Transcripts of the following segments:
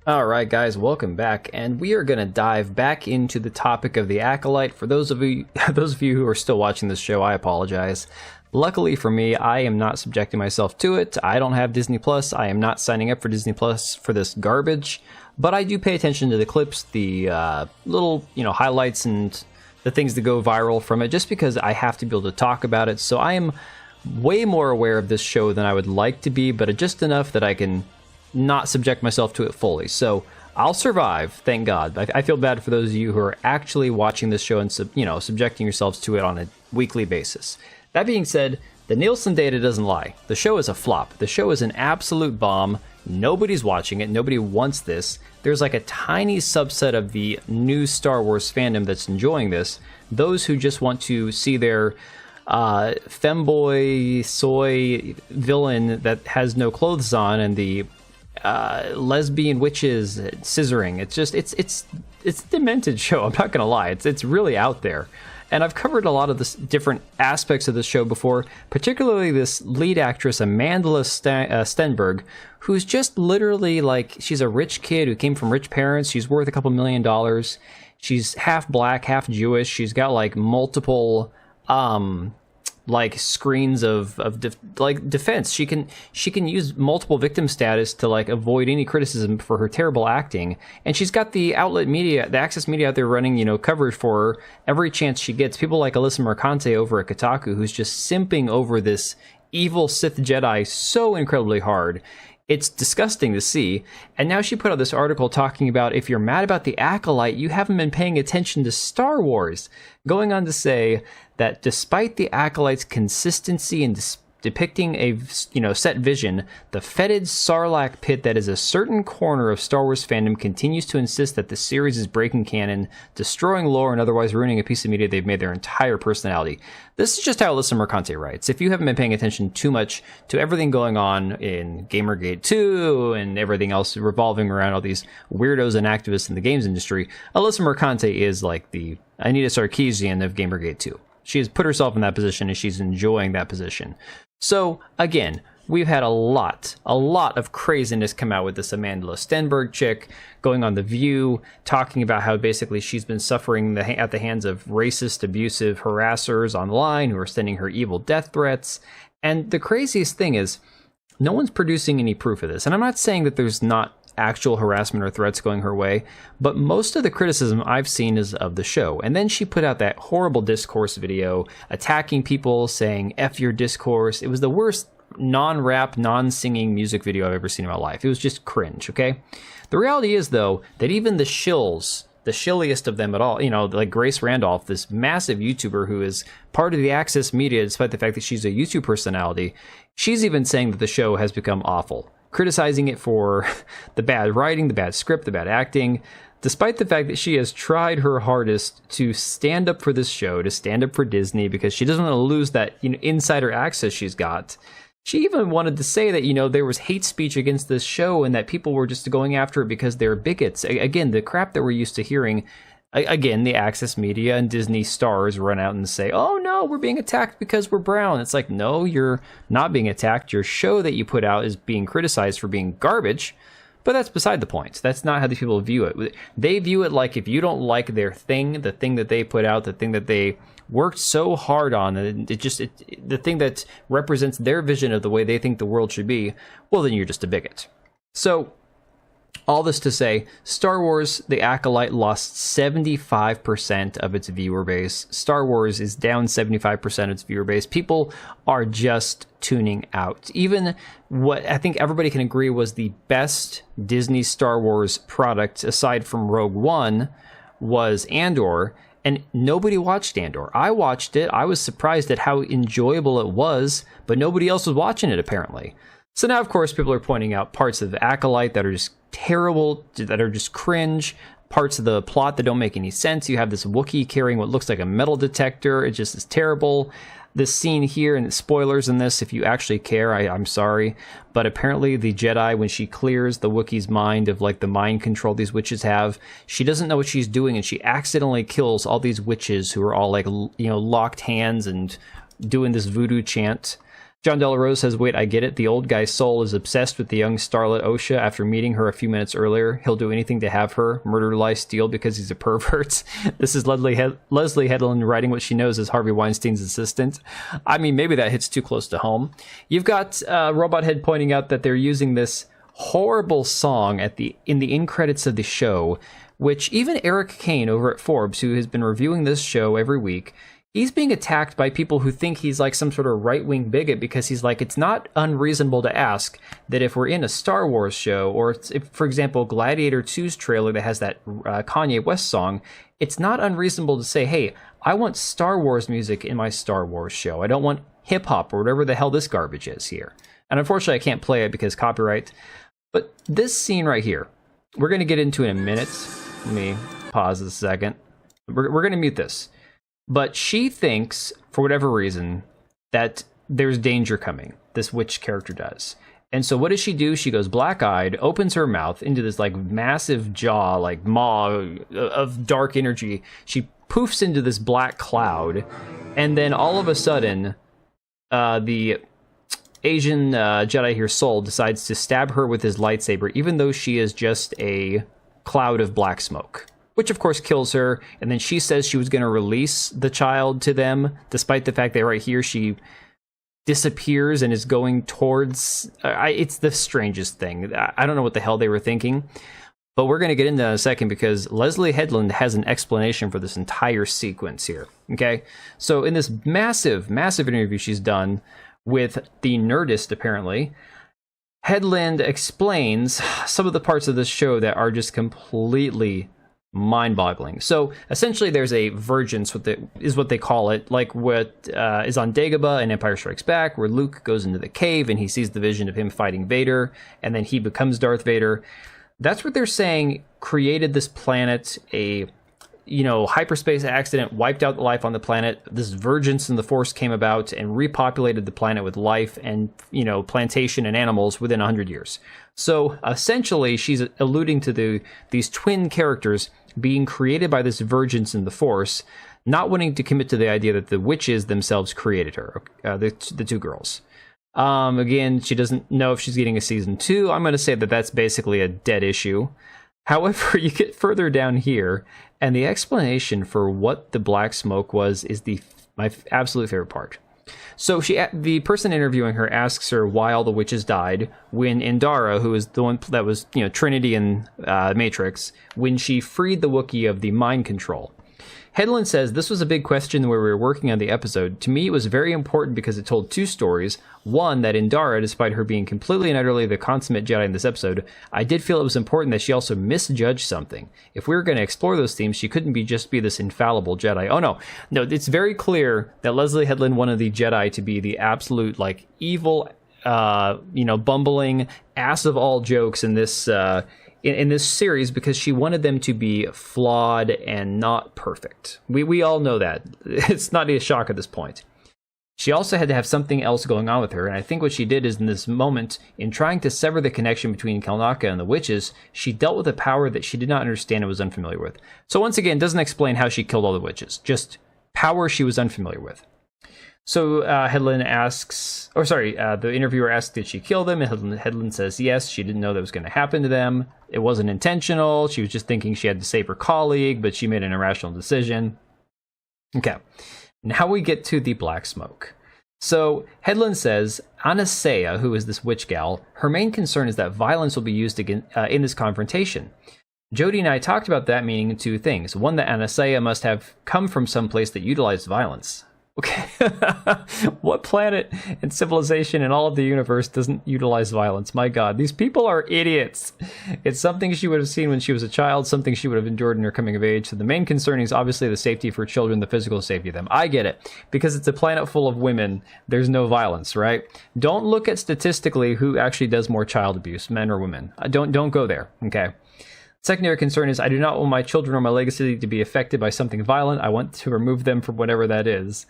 Alright guys, welcome back, and we are going to dive back into the topic of the Acolyte. For those of you who are still watching this show, I apologize. Luckily for me, I am not subjecting myself to it. I don't have Disney Plus. I am not signing up for Disney Plus for this garbage, but I do pay attention to the clips, the little, highlights and the things that go viral from it, just because I have to be able to talk about it. So I am way more aware of this show than I would like to be, but just enough that I can not subject myself to it fully. So I'll survive, thank God. I feel bad for those of you who are actually watching this show and subjecting yourselves to it on a weekly basis. That being said, the Nielsen data doesn't lie. The show is a flop. The show is an absolute bomb. Nobody's watching it. Nobody wants this. There's like a tiny subset of the new Star Wars fandom that's enjoying this. Those who just want to see their femboy soy villain that has no clothes on and the lesbian witches scissoring. It's a demented show. I'm not gonna lie. It's really out there. And I've covered a lot of the different aspects of the show before, particularly this lead actress, Amanda Stenberg, who's just literally like, she's a rich kid who came from rich parents. She's worth a couple $1 million. She's half black, half Jewish. She's got like multiple like screens of defense. She can use multiple victim status to like avoid any criticism for her terrible acting, and she's got the outlet media, the access media out there running coverage for her every chance she gets. People like Alyssa Mercante over at Kotaku, who's just simping over this evil Sith Jedi so incredibly hard. It's disgusting to see. And now she put out this article talking about, if you're mad about the Acolyte, you haven't been paying attention to Star Wars. Going on to say that despite the Acolyte's consistency in depicting a set vision, the fetid Sarlacc pit that is a certain corner of Star Wars fandom continues to insist that the series is breaking canon, destroying lore, and otherwise ruining a piece of media they've made their entire personality. This is just how Alyssa Mercante writes. If you haven't been paying attention too much to everything going on in Gamergate 2 and everything else revolving around all these weirdos and activists in the games industry, Alyssa Mercante is like the Anita Sarkeesian of Gamergate 2. She has put herself in that position and she's enjoying that position. So, again, we've had a lot of craziness come out with this Amanda Stenberg chick, going on The View, talking about how basically she's been suffering at the hands of racist, abusive harassers online who are sending her evil death threats. And the craziest thing is, no one's producing any proof of this. And I'm not saying that there's not actual harassment or threats going her way, but most of the criticism I've seen is of the show. And then she put out that horrible discourse video attacking people, saying F your discourse. It was the worst non-rap, non-singing music video I've ever seen in my life. It was just cringe, okay? The reality is, though, that even the Shills, the shilliest of them at all, like Grace Randolph, this massive YouTuber who is part of the Access media, despite the fact that she's a YouTube personality, she's even saying that the show has become awful, criticizing it for the bad writing, the bad script, the bad acting, despite the fact that she has tried her hardest to stand up for this show, to stand up for Disney, because she doesn't want to lose that insider access she's got. She even wanted to say that, there was hate speech against this show and that people were just going after it because they're bigots. Again, the crap that we're used to hearing. Again, the Access media and Disney stars run out and say, oh no, we're being attacked because we're brown. It's like, no, you're not being attacked. Your show that you put out is being criticized for being garbage, but that's beside the point. That's not how these people view it. They view it like, if you don't like their thing, the thing that they put out, the thing that they worked so hard on, the thing that represents their vision of the way they think the world should be, well, then you're just a bigot. So, all this to say, Star Wars The Acolyte lost 75% of its viewer base. Star Wars is down 75% of its viewer base. People are just tuning out. Even what I think everybody can agree was the best Disney Star Wars product, aside from Rogue One, was Andor, and nobody watched Andor. I watched it. I was surprised at how enjoyable it was, but nobody else was watching it, apparently. So now, of course, people are pointing out parts of the Acolyte that are just terrible, that are just cringe, parts of the plot that don't make any sense. You have this Wookiee carrying what looks like a metal detector. It just is terrible. This scene here, and spoilers in this, if you actually care, I'm sorry, but apparently the Jedi, when she clears the Wookiee's mind of like the mind control these witches have, she doesn't know what she's doing, and she accidentally kills all these witches who are all like, locked hands and doing this voodoo chant. John Delarose says, wait, I get it. The old guy's soul is obsessed with the young starlet Osha after meeting her a few minutes earlier. He'll do anything to have her, murder, lie, steal because he's a pervert. This is Leslie Headland writing what she knows as Harvey Weinstein's assistant. I mean, maybe that hits too close to home. You've got Robot Head pointing out that they're using this horrible song in the end credits of the show, which even Eric Kane over at Forbes, who has been reviewing this show every week, he's being attacked by people who think he's like some sort of right-wing bigot because he's like, it's not unreasonable to ask that if we're in a Star Wars show, or if, for example, Gladiator 2's trailer that has that Kanye West song, it's not unreasonable to say, hey, I want Star Wars music in my Star Wars show. I don't want hip-hop or whatever the hell this garbage is here. And unfortunately, I can't play it because copyright. But this scene right here, we're going to get into in a minute. Let me pause a second. We're going to mute this. But she thinks, for whatever reason, that there's danger coming. This witch character does. And so what does she do? She goes black-eyed, opens her mouth into this like massive jaw, like maw of dark energy. She poofs into this black cloud. And then all of a sudden, the Asian Jedi here, Soul, decides to stab her with his lightsaber, even though she is just a cloud of black smoke, which of course kills her. And then she says she was going to release the child to them, despite the fact that right here she disappears and is going towards... it's the strangest thing. I don't know what the hell they were thinking, but we're going to get into that in a second because Leslie Headland has an explanation for this entire sequence here. Okay, so in this massive interview she's done with the Nerdist, apparently, Headland explains some of the parts of this show that are just completely mind-boggling. So essentially there's a vergence, is what they call it, like what is on Dagobah in Empire Strikes Back, where Luke goes into the cave and he sees the vision of him fighting Vader, and then he becomes Darth Vader. That's what they're saying created this planet. A hyperspace accident wiped out the life on the planet. This vergence in the Force came about and repopulated the planet with life and, plantation and animals within 100 years. So essentially, she's alluding to these twin characters being created by this vergence in the Force, not wanting to commit to the idea that the witches themselves created her, the two girls. Again, she doesn't know if she's getting a season 2. I'm going to say that that's basically a dead issue. However, you get further down here, and the explanation for what the black smoke was is my absolute favorite part. So the person interviewing her asks her why all the witches died when Indara, who is the one that was Trinity in Matrix, when she freed the Wookiee of the mind control. Headland says, this was a big question where we were working on the episode. To me, it was very important because it told two stories. One, that Indara, despite her being completely and utterly the consummate Jedi in this episode, I did feel it was important that she also misjudged something. If we were going to explore those themes, she couldn't just be this infallible Jedi. Oh, no, it's very clear that Leslie Headland wanted the Jedi to be the absolute, evil, bumbling ass of all jokes in this... in this series, because she wanted them to be flawed and not perfect. We all know that. It's not a shock at this point. She also had to have something else going on with her, and I think what she did is in this moment, in trying to sever the connection between Kelnaka and the witches, she dealt with a power that she did not understand and was unfamiliar with. So once again, doesn't explain how she killed all the witches, just power she was unfamiliar with. So Headland asks, the interviewer asks, did she kill them? And Headland says yes, she didn't know that was going to happen to them. It wasn't intentional. She was just thinking she had to save her colleague, but she made an irrational decision. Okay, now we get to the black smoke. So Headland says, Anastasia, who is this witch gal, her main concern is that violence will be used again, in this confrontation. Jody and I talked about that meaning two things. One, that Anastasia must have come from some place that utilized violence. Okay, what planet and civilization in all of the universe doesn't utilize violence? My God, these people are idiots. It's something she would have seen when she was a child, something she would have endured in her coming of age. So the main concern is obviously the safety for children, the physical safety of them. I get it, because it's a planet full of women. There's no violence, right? Don't look at statistically who actually does more child abuse, men or women. Don't go there, okay? Secondary concern is I do not want my children or my legacy to be affected by something violent. I want to remove them from whatever that is.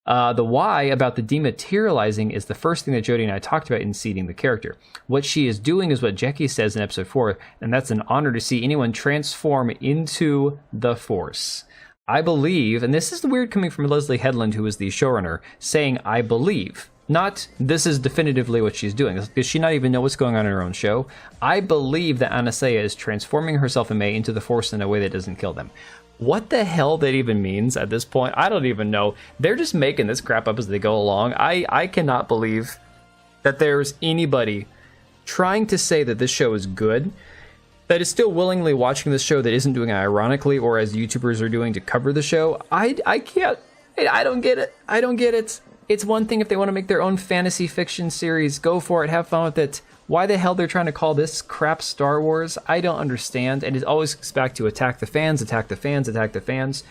The why about the dematerializing is the first thing that Jodie and I talked about in seeding the character. What she is doing is what Jackie says in episode 4, and that's an honor to see anyone transform into the Force. I believe, and this is the weird coming from Leslie Headland, who is the showrunner, saying I believe Not this is definitively what she's doing. Does she not even know what's going on in her own show? I believe that Anastasia is transforming herself and May into the Force in a way that doesn't kill them. What the hell that even means at this point, I don't even know. They're just making this crap up as they go along. I cannot believe that there's anybody trying to say that this show is good, that is still willingly watching this show, that isn't doing it ironically or as YouTubers are doing to cover the show. I can't. I don't get it. I don't get it. It's one thing if they want to make their own fantasy fiction series, go for it, have fun with it. Why the hell they're trying to call this crap Star Wars, I don't understand. And it always comes back to attack the fans, attack the fans, attack the fans.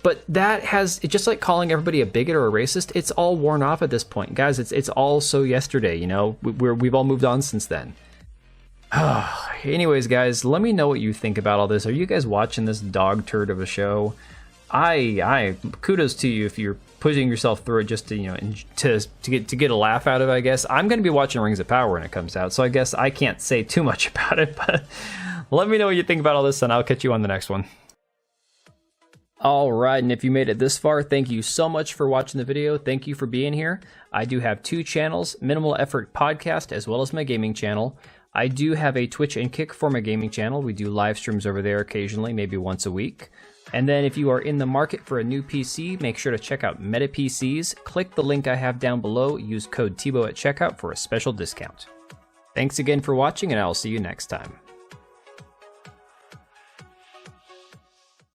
But that has, it's just like calling everybody a bigot or a racist. It's all worn off at this point. Guys, it's all so yesterday, you know? We've all moved on since then. Anyways, guys, let me know what you think about all this. Are you guys watching this dog turd of a show? I kudos to you if you're pushing yourself through it just to, you know, to get a laugh out of it, I guess. I'm going to be watching Rings of Power when it comes out, so I guess I can't say too much about it, but let me know what you think about all this, and I'll catch you on the next one. All right, and if you made it this far, thank you so much for watching the video. Thank you for being here. I do have 2 channels, Minimal Effort Podcast, as well as my gaming channel. I do have a Twitch and Kick for my gaming channel. We do live streams over there occasionally, maybe once a week. And then if you are in the market for a new PC, make sure to check out Meta PCs. Click the link I have down below. Use code TBO at checkout for a special discount. Thanks again for watching, and I'll see you next time.